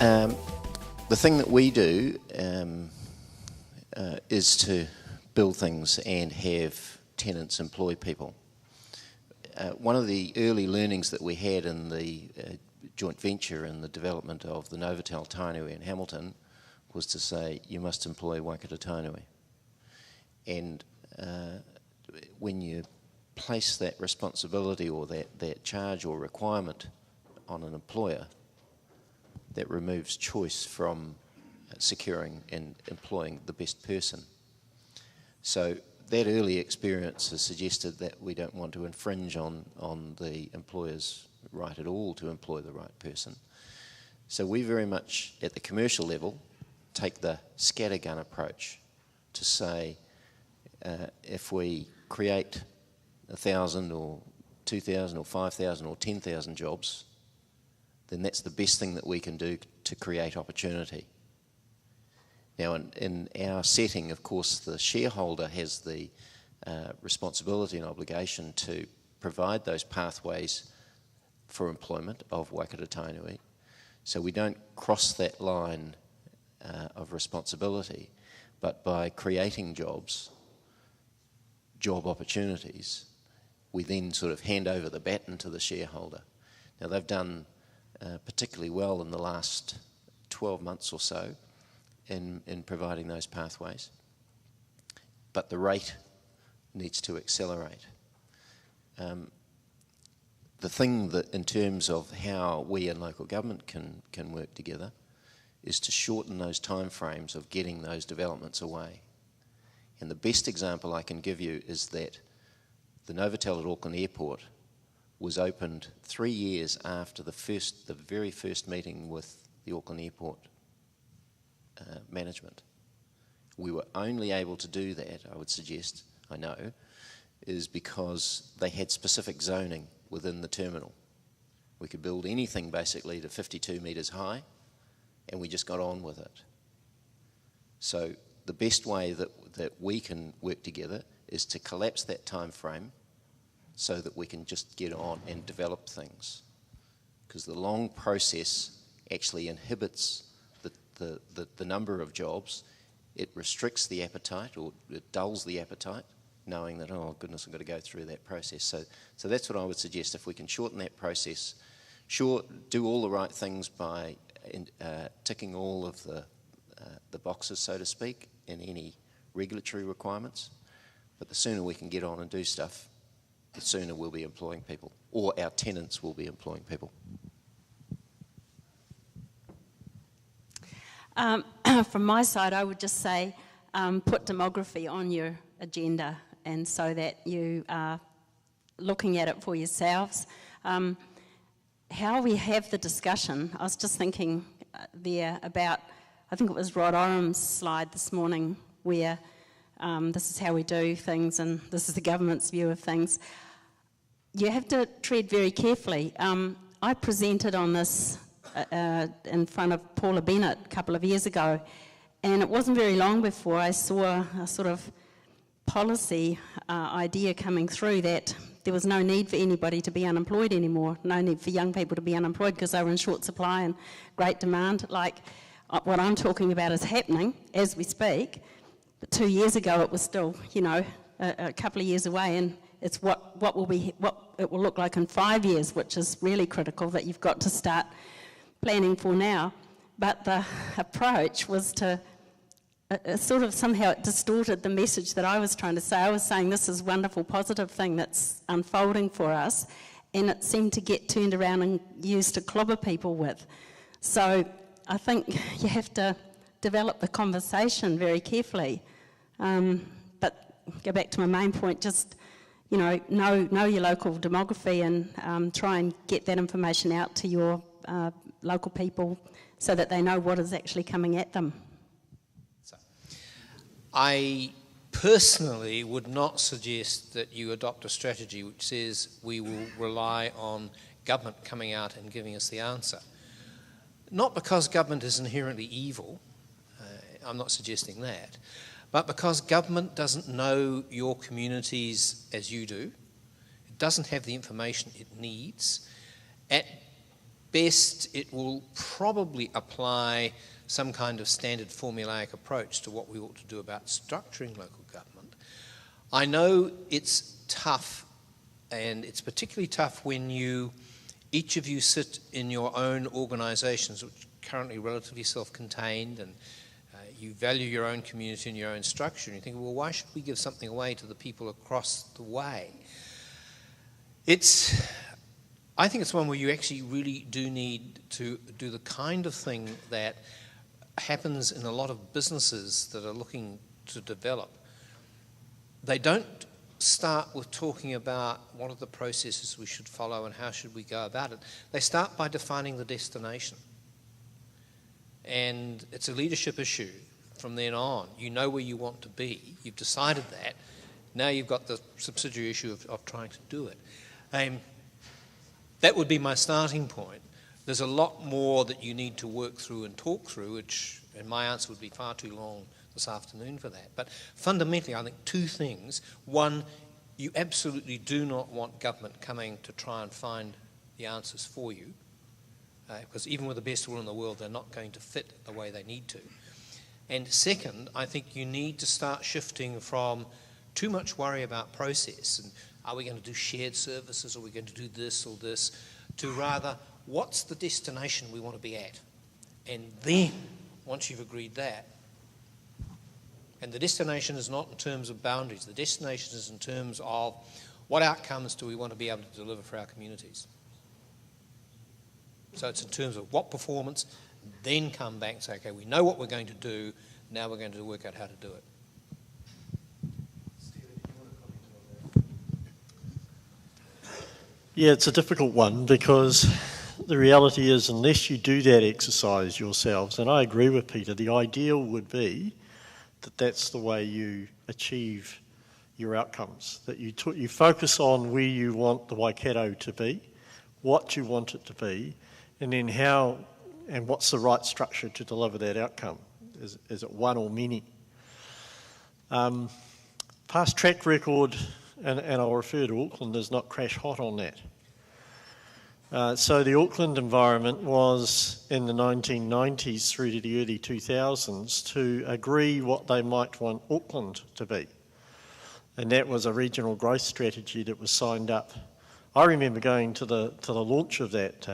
The thing that we do is to build things and have tenants employ people. One of the early learnings that we had in the joint venture in the development of the Novotel Tainui in Hamilton was to say, you must employ Waikato Tainui. And when you place that responsibility or that charge or requirement on an employer, that removes choice from securing and employing the best person. So that early experience has suggested that we don't want to infringe on the employer's right at all to employ the right person. So we very much, at the commercial level, take the scattergun approach to say, if we create 1,000 or 2,000 or 5,000 or 10,000 jobs, then that's the best thing that we can do to create opportunity. Now, in our setting, of course, the shareholder has the responsibility and obligation to provide those pathways for employment of Waikato Tainui. So we don't cross that line of responsibility, but by creating jobs, job opportunities, we then sort of hand over the baton to the shareholder. Now, they've done particularly well in the last 12 months or so in providing those pathways, but the rate needs to accelerate. The thing that, in terms of how we in local government can work together, is to shorten those timeframes of getting those developments away. And the best example I can give you is that the Novotel at Auckland Airport was opened 3 years after the very first meeting with the Auckland Airport management. We were only able to do that, I would suggest, I know, is because they had specific zoning within the terminal. We could build anything basically to 52 metres high, and we just got on with it. So the best way that we can work together is to collapse that time frame so that we can just get on and develop things. Because the long process actually inhibits the number of jobs. It restricts the appetite, or it dulls the appetite, knowing that, oh goodness, I've got to go through that process. So that's what I would suggest. If we can shorten that process, do all the right things by ticking all of the boxes, so to speak, in any regulatory requirements. But the sooner we can get on and do stuff, the sooner we'll be employing people, or our tenants will be employing people. From my side, I would just say put demography on your agenda, and so that you are looking at it for yourselves. How we have the discussion, I was just thinking there about, I think it was Rod Orham's slide this morning, where this is how we do things and this is the government's view of things. You have to tread very carefully. I presented on this in front of Paula Bennett a couple of years ago, and it wasn't very long before I saw a sort of policy idea coming through that there was no need for anybody to be unemployed anymore, no need for young people to be unemployed because they were in short supply and great demand. Like what I'm talking about is happening as we speak, but 2 years ago it was still, a couple of years away, and it's what it will look like in 5 years, which is really critical that you've got to start planning for now. But the approach was to sort of somehow it distorted the message that I was trying to say. I was saying this is a wonderful, positive thing that's unfolding for us, and it seemed to get turned around and used to clobber people with. So I think you have to develop the conversation very carefully. But go back to my main point, just know your local demography and try and get that information out to your local people so that they know what is actually coming at them. I personally would not suggest that you adopt a strategy which says we will rely on government coming out and giving us the answer. Not because government is inherently evil, I'm not suggesting that, but because government doesn't know your communities as you do. It doesn't have the information it needs at best, it will probably apply some kind of standard formulaic approach to what we ought to do about structuring local government. I know it's tough, and it's particularly tough when each of you sit in your own organisations, which are currently relatively self-contained, and you value your own community and your own structure, and you think, well, why should we give something away to the people across the way? I think it's one where you actually really do need to do the kind of thing that happens in a lot of businesses that are looking to develop. They don't start with talking about what are the processes we should follow and how should we go about it. They start by defining the destination. And it's a leadership issue from then on. You know where you want to be. You've decided that. Now you've got the subsidiary issue of trying to do it. That would be my starting point. There's a lot more that you need to work through and talk through, and my answer would be far too long this afternoon for that. But fundamentally, I think two things. One, you absolutely do not want government coming to try and find the answers for you, because even with the best will in the world, they're not going to fit the way they need to. And second, I think you need to start shifting from too much worry about process and are we going to do shared services, are we going to do this or this, to rather, what's the destination we want to be at? And then, once you've agreed that, and the destination is not in terms of boundaries, the destination is in terms of what outcomes do we want to be able to deliver for our communities. So it's in terms of what performance, then come back and say, okay, we know what we're going to do, now we're going to work out how to do it. Yeah, it's a difficult one because the reality is unless you do that exercise yourselves, and I agree with Peter, the ideal would be that that's the way you achieve your outcomes, that you focus on where you want the Waikato to be, what you want it to be, and then how and what's the right structure to deliver that outcome. Is it one or many? Past track record, and I'll refer to Auckland, is not crash hot on that. So the Auckland environment was in the 1990s through to the early 2000s to agree what they might want Auckland to be. And that was a regional growth strategy that was signed up. I remember going to the launch of that,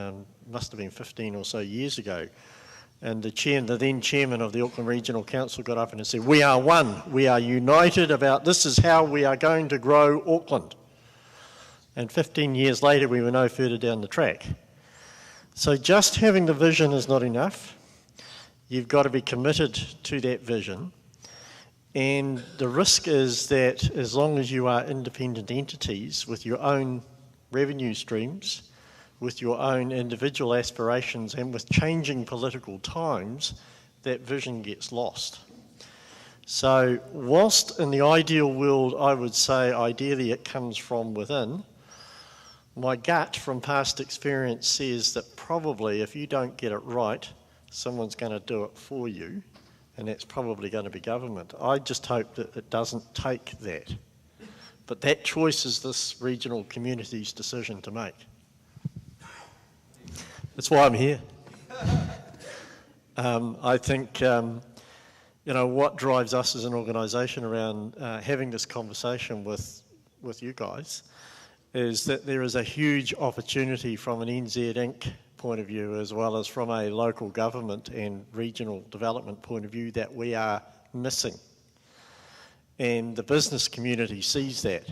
must have been 15 or so years ago, and the then chairman of the Auckland Regional Council got up and said, "We are one, we are united about this is how we are going to grow Auckland." And 15 years later, we were no further down the track. So just having the vision is not enough. You've got to be committed to that vision. And the risk is that as long as you are independent entities with your own revenue streams, with your own individual aspirations and with changing political times, that vision gets lost. So whilst in the ideal world I would say ideally it comes from within, my gut from past experience says that probably if you don't get it right, someone's going to do it for you, and that's probably going to be government. I just hope that it doesn't take that. But that choice is this regional community's decision to make. That's why I'm here. I think, what drives us as an organisation around having this conversation with you guys is that there is a huge opportunity from an NZ Inc. point of view as well as from a local government and regional development point of view that we are missing. And the business community sees that.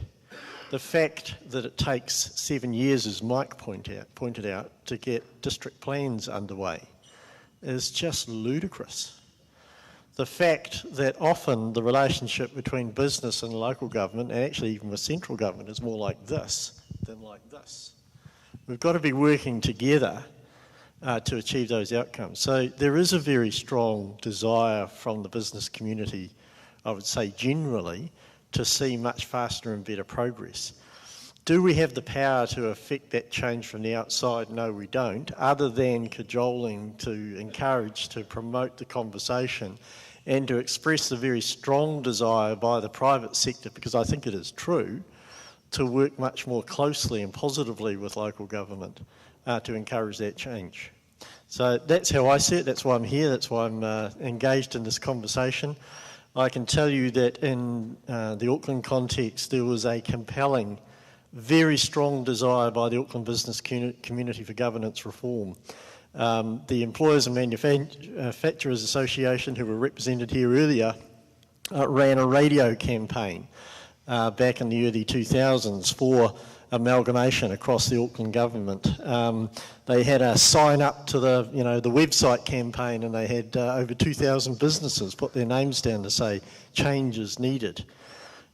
The fact that it takes 7 years, as Mike pointed out, to get district plans underway is just ludicrous. The fact that often the relationship between business and local government, and actually even with central government, is more like this than like this. We've got to be working together to achieve those outcomes. So there is a very strong desire from the business community, I would say generally, to see much faster and better progress. Do we have the power to affect that change from the outside? No, we don't, other than cajoling to encourage, to promote the conversation and to express the very strong desire by the private sector, because I think it is true, to work much more closely and positively with local government to encourage that change. So that's how I see it, that's why I'm here, that's why I'm engaged in this conversation. I can tell you that in the Auckland context there was a compelling, very strong desire by the Auckland business community for governance reform. The Employers and Manufacturers Association, who were represented here earlier, ran a radio campaign back in the early 2000s for amalgamation across the Auckland government. They had a sign up to the website campaign, and they had over 2,000 businesses put their names down to say change is needed.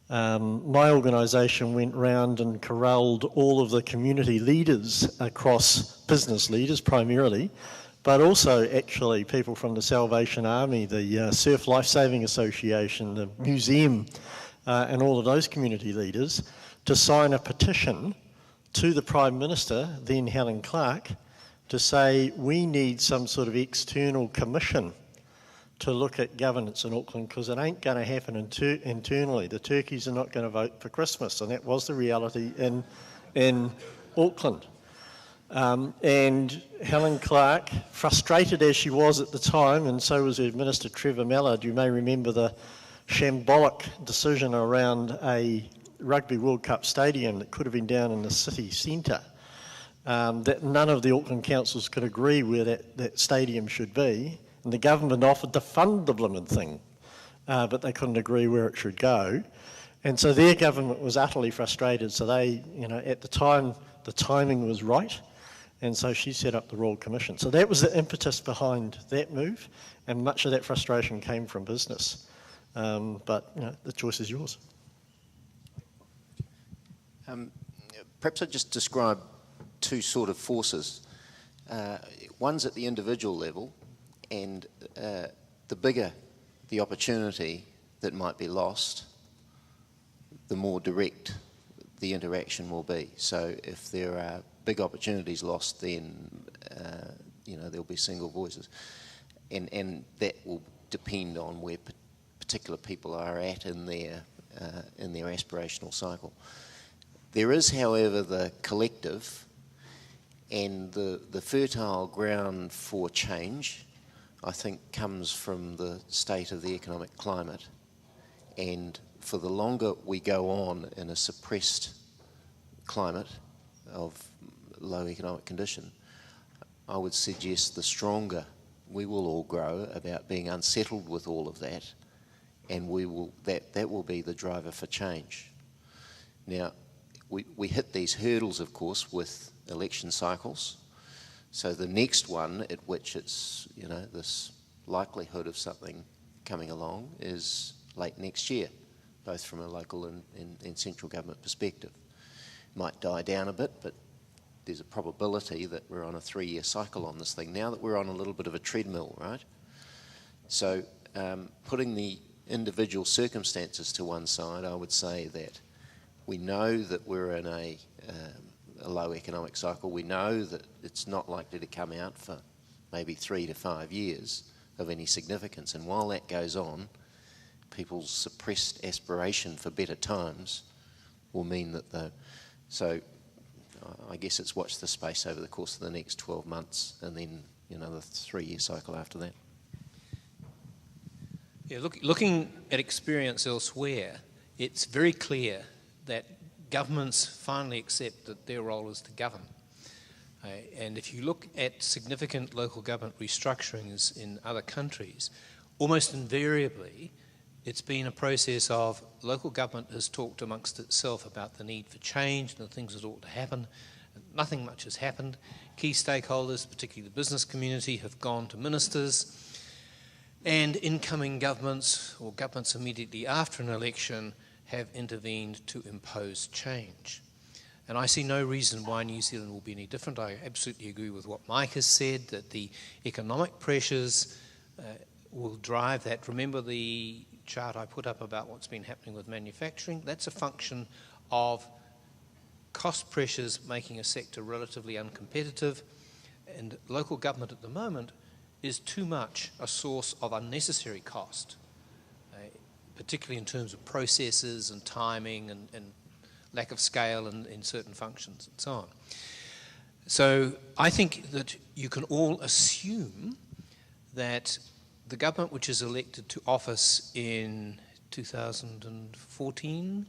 My organisation went round and corralled all of the community leaders across, business leaders primarily, but also actually people from the Salvation Army, the Surf Lifesaving Association, the museum, and all of those community leaders to sign a petition to the Prime Minister, then Helen Clark, to say we need some sort of external commission to look at governance in Auckland, because it ain't going to happen internally. The turkeys are not going to vote for Christmas, and that was the reality in Auckland. And Helen Clark, frustrated as she was at the time, and so was her Minister Trevor Mallard, you may remember the shambolic decision around a Rugby World Cup stadium that could have been down in the city centre, that none of the Auckland councils could agree where that stadium should be. And the government offered to fund the blooming thing, but they couldn't agree where it should go. And so their government was utterly frustrated. So they, at the time, the timing was right. And so she set up the Royal Commission. So that was the impetus behind that move. And much of that frustration came from business. But the choice is yours. Perhaps I'd just describe two sort of forces. One's at the individual level, and the bigger the opportunity that might be lost, the more direct the interaction will be. So if there are big opportunities lost, then there'll be single voices, and that will depend on where particular people are at in their aspirational cycle. There is, however, the collective, and the fertile ground for change, I think, comes from the state of the economic climate. And for the longer we go on in a suppressed climate of low economic condition, I would suggest the stronger we will all grow about being unsettled with all of that, and that will be the driver for change. Now, we hit these hurdles, of course, with election cycles. So the next one at which it's, this likelihood of something coming along is late next year, both from a local and central government perspective. Might die down a bit, but there's a probability that we're on a 3-year cycle on this thing now, that we're on a little bit of a treadmill, right? So putting the individual circumstances to one side, I would say that we know that we're in a low economic cycle. We know that it's not likely to come out for maybe 3 to 5 years of any significance. And while that goes on, people's suppressed aspiration for better times will mean that so I guess it's watch the space over the course of the next 12 months and then, the 3-year cycle after that. Yeah, looking at experience elsewhere, it's very clear that governments finally accept that their role is to govern. And if you look at significant local government restructurings in other countries, almost invariably it's been a process of local government has talked amongst itself about the need for change and the things that ought to happen. Nothing much has happened. Key stakeholders, particularly the business community, have gone to ministers, and incoming governments or governments immediately after an election have intervened to impose change. And I see no reason why New Zealand will be any different. I absolutely agree with what Mike has said, that the economic pressures will drive that. Remember the chart I put up about what's been happening with manufacturing? That's a function of cost pressures making a sector relatively uncompetitive, and local government at the moment is too much a source of unnecessary cost, particularly in terms of processes and timing and lack of scale in certain functions and so So I think that you can all assume that the government which is elected to office in 2014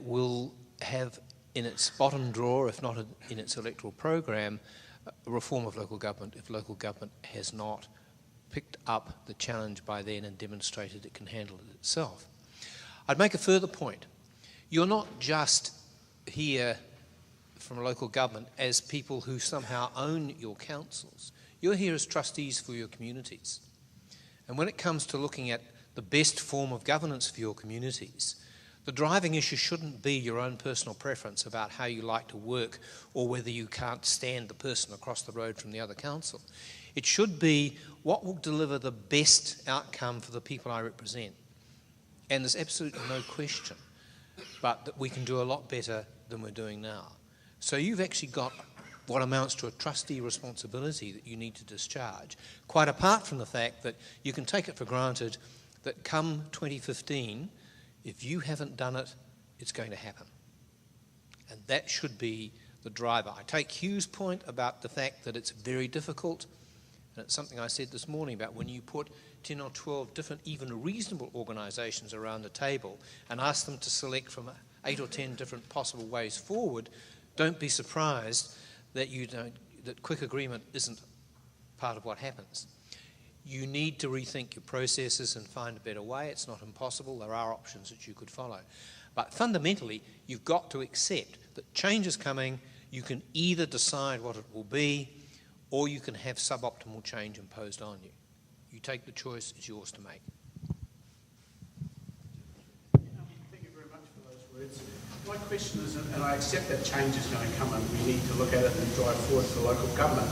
will have in its bottom drawer, if not in its electoral program, a reform of local government if local government has not picked up the challenge by then and demonstrated it can handle it itself. I'd make a further point. You're not just here from local government as people who somehow own your councils. You're here as trustees for your communities. And when it comes to looking at the best form of governance for your communities, the driving issue shouldn't be your own personal preference about how you like to work or whether you can't stand the person across the road from the other council. It should be what will deliver the best outcome for the people I represent. And there's absolutely no question, but that we can do a lot better than we're doing now. So you've actually got what amounts to a trustee responsibility that you need to discharge, quite apart from the fact that you can take it for granted that come 2015, if you haven't done it, it's going to happen. And that should be the driver. I take Hugh's point about the fact that it's very difficult, and it's something I said this morning about when you put 10 or 12 different, even reasonable organisations around the table and ask them to select from 8 or 10 different possible ways forward, don't be surprised that that quick agreement isn't part of what happens. You need to rethink your processes and find a better way. It's not impossible. There are options that you could follow. But fundamentally, you've got to accept that change is coming. You can either decide what it will be, or you can have suboptimal change imposed on you. You take the choice, it's yours to make. Thank you very much for those words. My question is, and I accept that change is going to come and we need to look at it and drive forward for local government.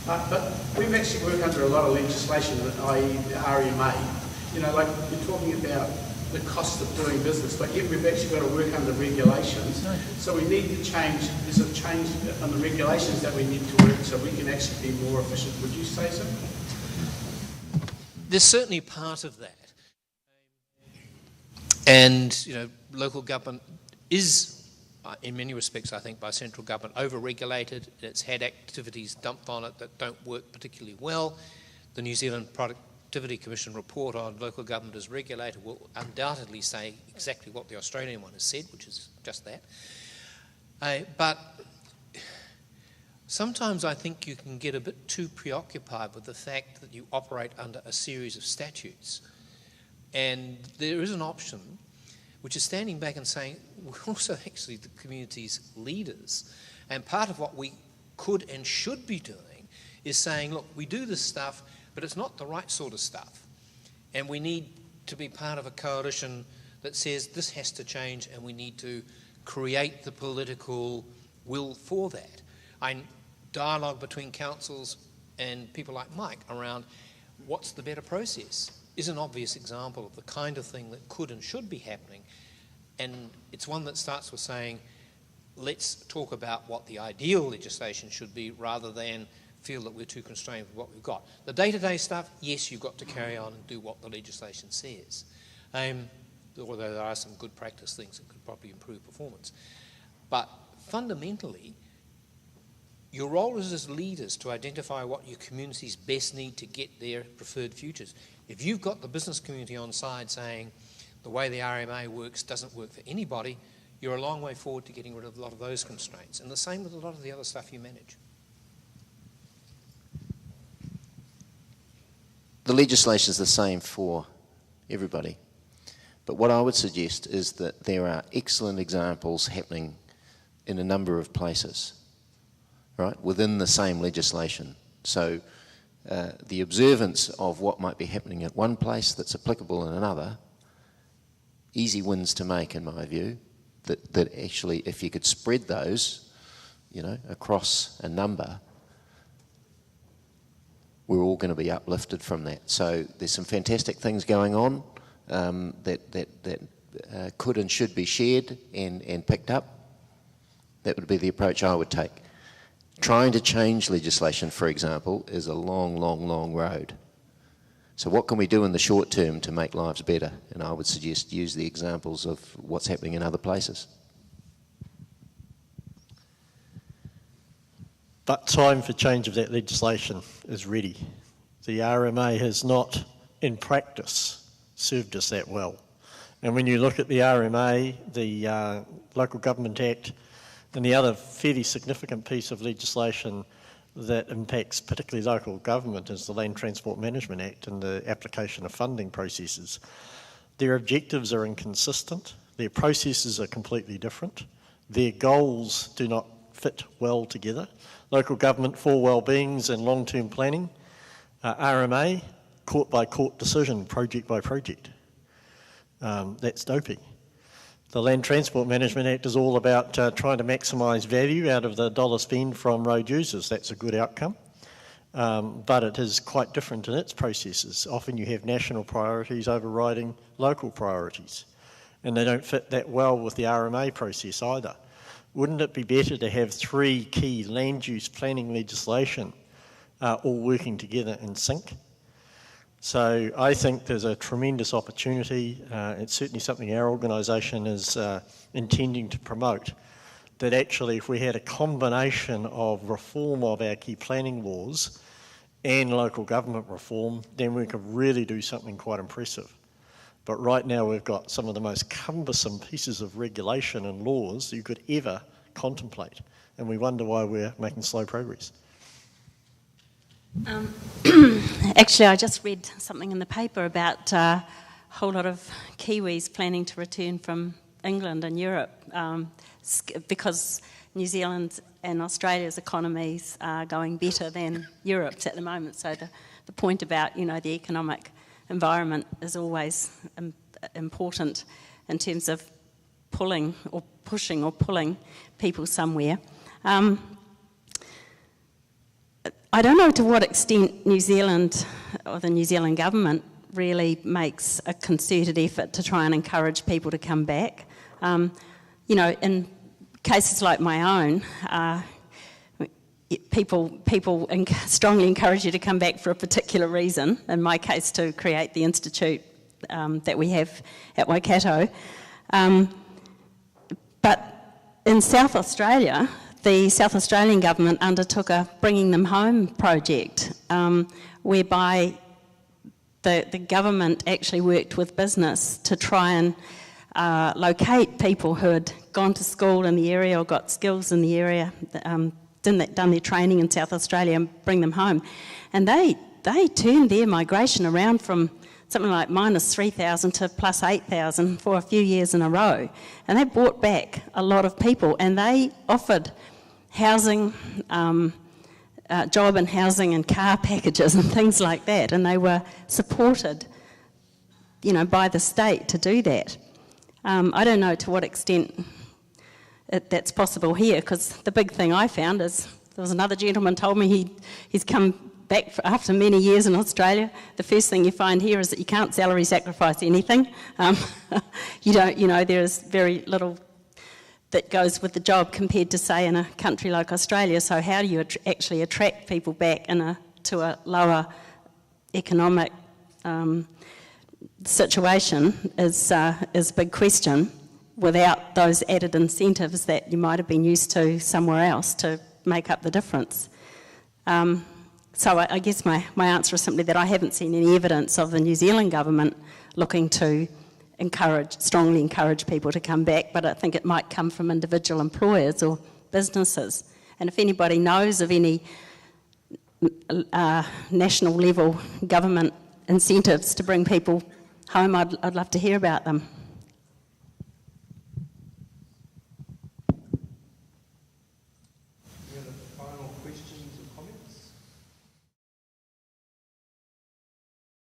But we've actually worked under a lot of legislation, i.e. the RMA. You know, like you're talking about the cost of doing business, but yet we've actually got to work under regulations. No. So we need to change, there's a change on the regulations that we need to work so we can actually be more efficient. Would you say so? There's certainly part of that. And, you know, local government is, in many respects, I think, by central government, over-regulated. It's had activities dumped on it that don't work particularly well. The New Zealand Productivity Commission report on local government as regulated will undoubtedly say exactly what the Australian one has said, which is just that. But sometimes I think you can get a bit too preoccupied with the fact that you operate under a series of statutes. And there is an option which is standing back and saying, we're also actually the community's leaders. And part of what we could and should be doing is saying, look, we do this stuff, but it's not the right sort of stuff. And we need to be part of a coalition that says this has to change and we need to create the political will for that. Dialogue between councils and people like Mike around what's the better process is an obvious example of the kind of thing that could and should be happening. And it's one that starts with saying, let's talk about what the ideal legislation should be rather than feel that we're too constrained with what we've got. The day-to-day stuff, yes, you've got to carry on and do what the legislation says. Although there are some good practice things that could probably improve performance. But fundamentally, your role is as leaders to identify what your communities best need to get their preferred futures. If you've got the business community on side saying the way the RMA works doesn't work for anybody, you're a long way forward to getting rid of a lot of those constraints. And the same with a lot of the other stuff you manage. The legislation is the same for everybody. But what I would suggest is that there are excellent examples happening in a number of places, right, within the same legislation. So the observance of what might be happening at one place that's applicable in another, easy wins to make in my view, that actually if you could spread those, you know, across a number, we're all going to be uplifted from that. So there's some fantastic things going on that could and should be shared and picked up. That would be the approach I would take. Trying to change legislation, for example, is a long, long, long road. So what can we do in the short term to make lives better? And I would suggest use the examples of what's happening in other places. But time for change of that legislation is ready. The RMA has not, in practice, served us that well. And when you look at the RMA, the Local Government Act, and the other fairly significant piece of legislation that impacts particularly local government is the Land Transport Management Act and the application of funding processes. Their objectives are inconsistent, their processes are completely different, their goals do not fit well together. Local government for wellbeings and long-term planning, RMA, court by court decision, project by project. That's dopey. The Land Transport Management Act is all about trying to maximise value out of the dollar spend from road users. That's a good outcome. But it is quite different in its processes. Often you have national priorities overriding local priorities, and they don't fit that well with the RMA process either. Wouldn't it be better to have 3 key land use planning legislation all working together in sync? So I think there's a tremendous opportunity. It's certainly something our organisation is intending to promote, that actually if we had a combination of reform of our key planning laws and local government reform, then we could really do something quite impressive. But right now we've got some of the most cumbersome pieces of regulation and laws you could ever contemplate, and we wonder why we're making slow progress. Actually, I just read something in the paper about a whole lot of Kiwis planning to return from England and Europe because New Zealand and Australia's economies are going better than Europe's at the moment. So the point about, you know, the economic environment is always important in terms of pulling or pushing or pulling people somewhere. I don't know to what extent New Zealand or the New Zealand government really makes a concerted effort to try and encourage people to come back. You know, in cases like my own, people strongly encourage you to come back for a particular reason. In my case, to create the institute that we have at Waikato. But in South Australia, the South Australian government undertook a Bringing Them Home project, whereby the government actually worked with business to try and locate people who had gone to school in the area or got skills in the area, done their training in South Australia, and bring them home. And they turned their migration around from something like -3,000 to +8,000 for a few years in a row. And they brought back a lot of people, and they offered housing, job and housing and car packages and things like that, and they were supported, you know, by the state to do that. I don't know to what extent that's possible here, because the big thing I found is there was another gentleman told me he's come back after many years in Australia. The first thing you find here is that you can't salary sacrifice anything. You don't, you know, there's very little that goes with the job compared to, say, in a country like Australia. So how do you actually attract people back to a lower economic situation is a big question, without those added incentives that you might have been used to somewhere else to make up the difference. So I guess my answer is simply that I haven't seen any evidence of the New Zealand government looking to strongly encourage people to come back, but I think it might come from individual employers or businesses. And if anybody knows of any national level government incentives to bring people home, I'd love to hear about them.